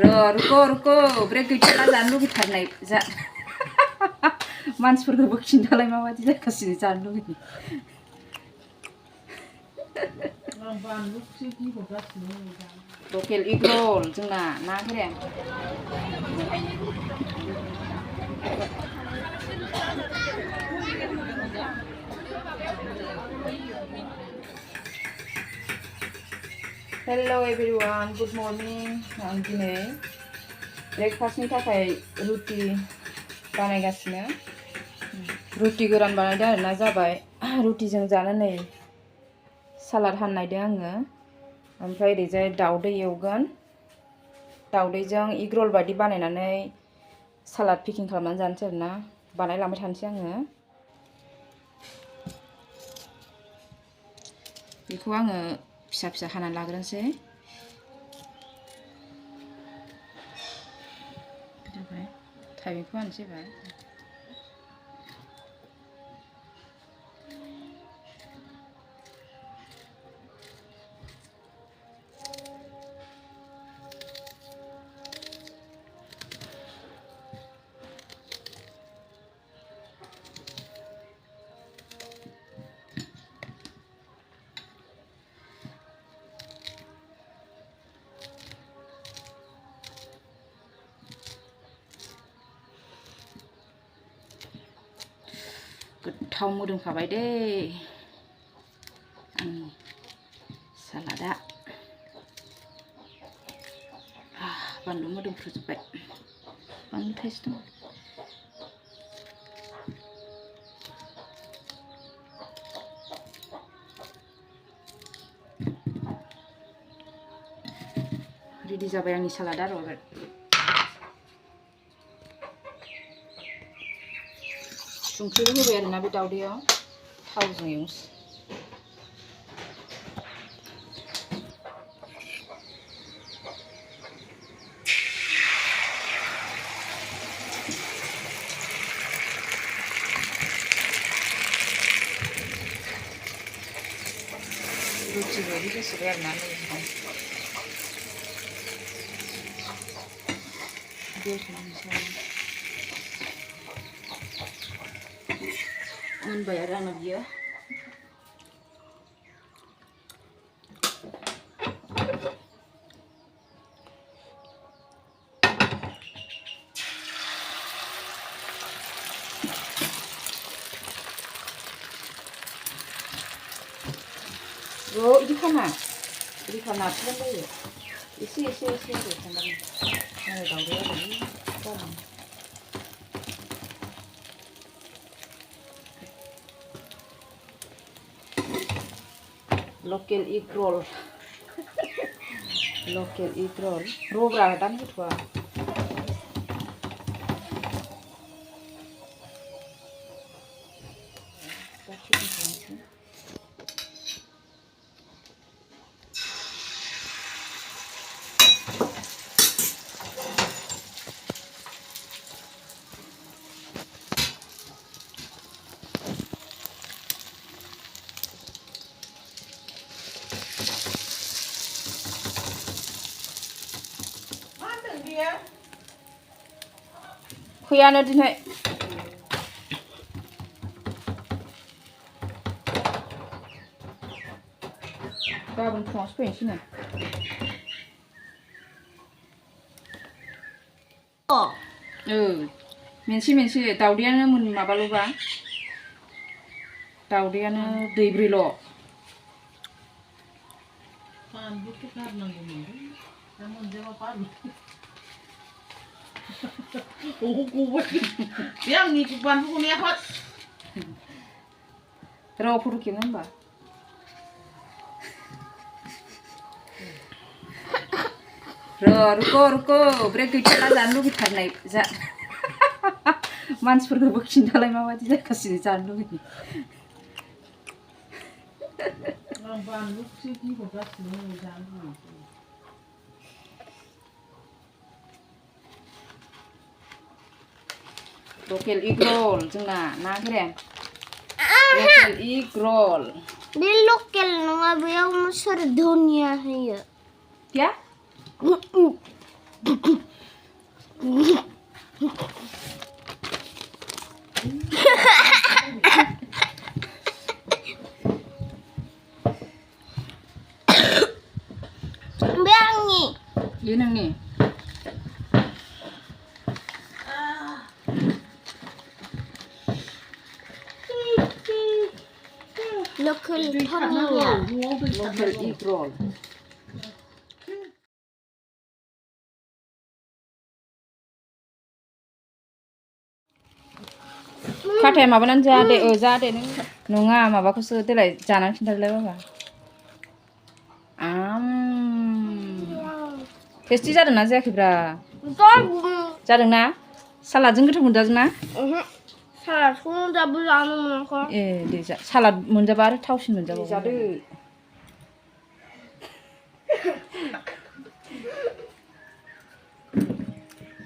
रुको ब्रेक गैथारला जानो लुगैथारनाय जा मानसिफोरखौबो खिन्थालाय माबायदि जागासिनो जानो लुगैयो लकेल एग रल जोंना ना गोरान हेलो एभरिवान गुड मर्निं आं दिनै ब्रेकफास्टनि थाखाय रुटि बानायगासिनो रुटि गोरान बानायदों आरोना जाबाय रुटिजों जानो नै सालाद हाननायदों आङो ओमफ्राय ओरैजाय दाउदै एवगोन दाउदैजों एग रल बायदि बानायनानै सालाद पेकिं खालामनानै जानोसै आरोना बानायलांबाय थानोसै आङो बेखौ आङो फिसा फिसा हानानै लाग्रोनोसै जाबाय थाइबेंखौ हानोसै बाय गोथाव मोदोमखाबाय दे आंनि सालादा बानलु मोदोमफ्रुजोब्बाय बानलु थाइसे दं रेडि जाबाय आंनि सालादा र' संख्रिबो होबाय आरोना बे दाउदैयाव थावजों एवनोसै रुटि बायदि जासिगोन आरोना मोनबाय आरो आंना बियो इदि खाना नारसिगोन जायो एसे होबाय थानांगौ मालाय दाउदैया ओरैनो जालाङो लकेल एग रल रब्रा दान होथ'आ फैयानो दिनै गाबोन फुङावसो फैनोसैनो मोनसे दाउदैयानो माबाल'बा दाउदैयानो दैब्रैल' र' फट' खेबनो होनबा रुको ब्रेक गैथारला जानो लुगैथारनाय जा मानसिफोरखौबो खिन्थालाय माबायदि जागासिनो जानो लुगैयो लकेल एग रल जोंना ना गोरान लकेल एग रल बे लकेल नङा बेयाव सोर धनिया होयो क्या Ini nang ni. Local panel. Local egg roll. खाथाया माबानानै जा दे जा दे नङा माबाखौसो देलाय जानानै खिन्थालाय बाबा टेस्टि जादोंना जायाखैब्रा जादोंना सालादजों गोथाव मोनजादोंना सालादखौ दाबो जानो मोनाखै ए दे जा सालाद मोनजाबा आरो थावसिन मोनजाबावो जादो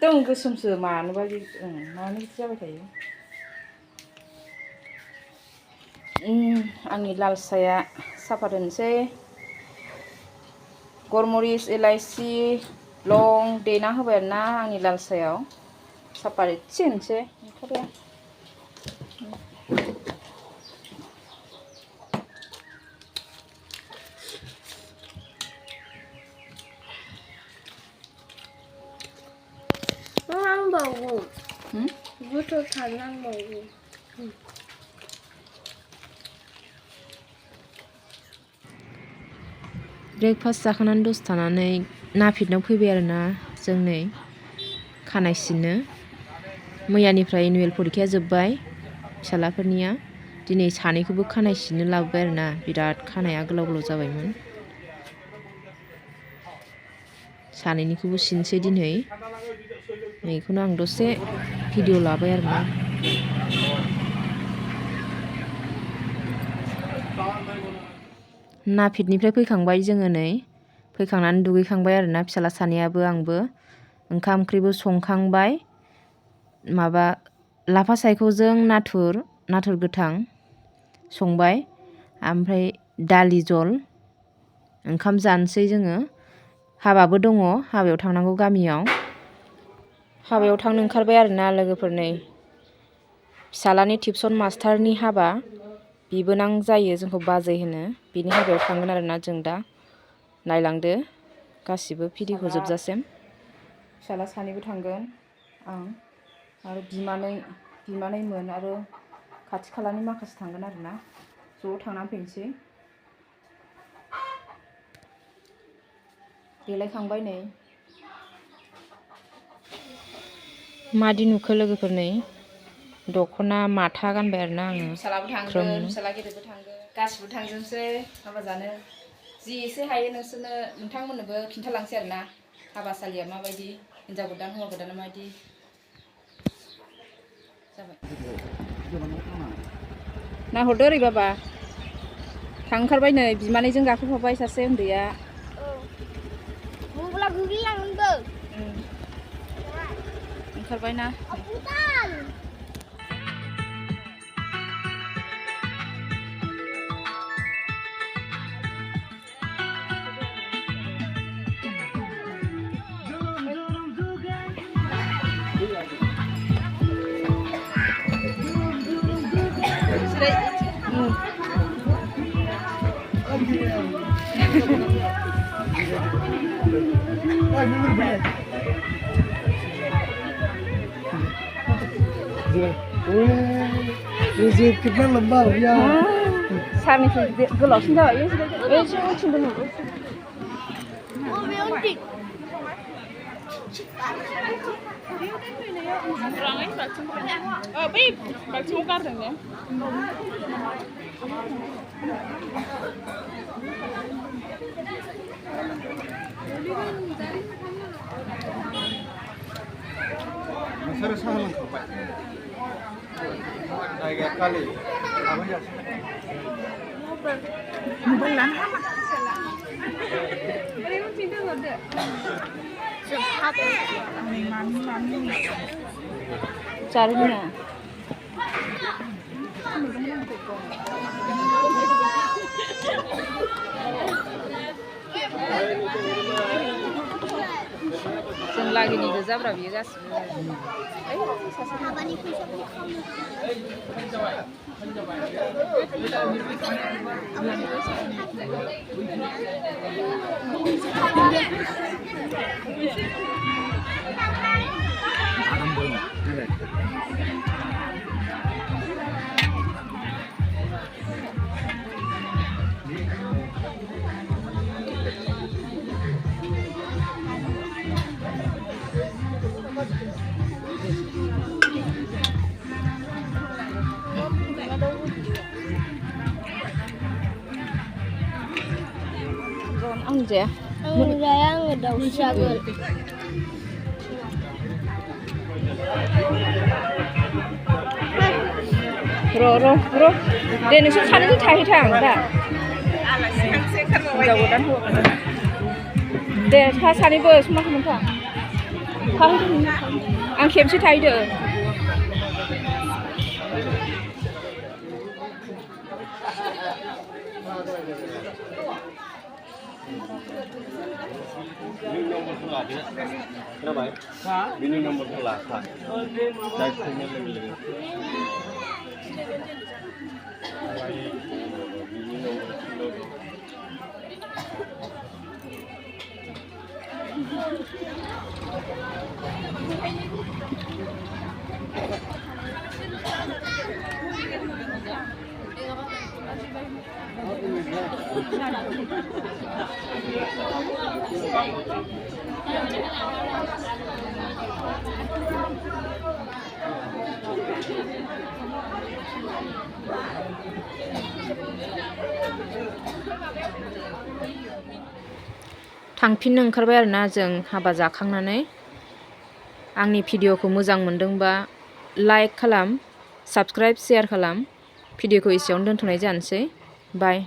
दं गोसोमसो मानोबा मानो बिदि जाबाय थायो आंनि लाल साया साफा दोनसै गरमरिस इलाइसि लं देना होबाय आरोना आंनि लाल सायाव साफा एसे होनसै ओंखारबाय नांबावगौ गोथावथार नांबावगौ ब्रेकफास्ट जाखांनानै दसे थानानै नाफिदनाव फैबाय आरोना जों नै खानाय सिननो मैयानिफ्राय एनुवेल परिखाया जोब्बाय फिसालाफोरनिया दिनै सानैखौबो खानाय सिननो लाबोबाय आरोना बिराद खानाया गोलाव गोलाव जाबायमोन सानैनिखौबो सिनसै दिनै बेखौनो आं दसे भिडिअ लाबाय आरोना नाफिदनिफ्राय फैखांबाय जोङो नै फैखांनानै दुगैखांबाय आरोना फिसाला सानैयाबो आंबो ओंखाम ओंख्रिबो संखांबाय माबा लाफा सायख'जों नाथुर गोथां संबाय ओमफ्राय दालि जल ओंखाम जानोसै जोङो हाबाबो दङ हाबायाव थांनांगौ गामियाव हाबायाव थांनो ओंखारबाय आरोना लोगोफोर नै फिसालानि टिउसन मास्टारनि हाबा बिबोनां जायो जोंखौ बाजै होनो बिनि हाबायाव थांगोन आरोना जों दा नायलांदो गासिबो भिडिअखौ जोबजासिम फिसाला सानैबो थांगोन आं आरो बिमानैमोन आरो खाथि खालानि माखासे थांगोन आरोना ज' थांनानै फैनोसै देलायखांबाय नै मादि नुखो लोगोफोर नै दख'ना माथा गानबाय आरोना आङो फिसालाबो थांगोन फिसाला गेदेरबो थांगोन गासिबो थांजोबनोसै हाबा जानो जि एसे हायो नोंथांमोननोबो खिन्थालांसै आरोना हाबासालिया माबायदि हिन्जाव गोदान हौवा गोदाना माबायदि जाबाय नाहरदो ओरै बाबा थांखारबाय नै बिमानैजों गाखोफाबाय सासे उन्दैया मबाइला गोग्लैलांदों ओंखारबायना रिजिप कितना लंबा हो गया सारनिफ्राय गोलावसिन जाबाय बै बाल्थिङाव गारदों ने नोंसोरो साहा लोंखांबाय जायगाया खालि थाबाय जासिगोन मबाइल लानो हामा ओरै उनथिं दोनहरदो मानि जारुना जों बागिनि गोजाब्रा बियो गासिबो हाबानि फैसाखौ खावनो आं जाया जाया आङो दाउसो जागोन र' दे नोंसोर सानैजों थाहैथां दा हिनजाव गोदान हौवा गोदान दे सानैबो समान समान थां थाहैदो आं खेबसे थाहैदो खोनाबाय बिनि नम्बरखौ लाखा जाय फैनाय लोगो लोगो थांफिननो ओंखारबाय आरोना जों हाबा जाखांनानै आंनि भिडिअखौ मोजां मोनदोंबा लाइक खालाम साबस्क्राइब शेयार खालाम भिडिअखौ एसेयावनो दोनथ'नाय जानोसै बाय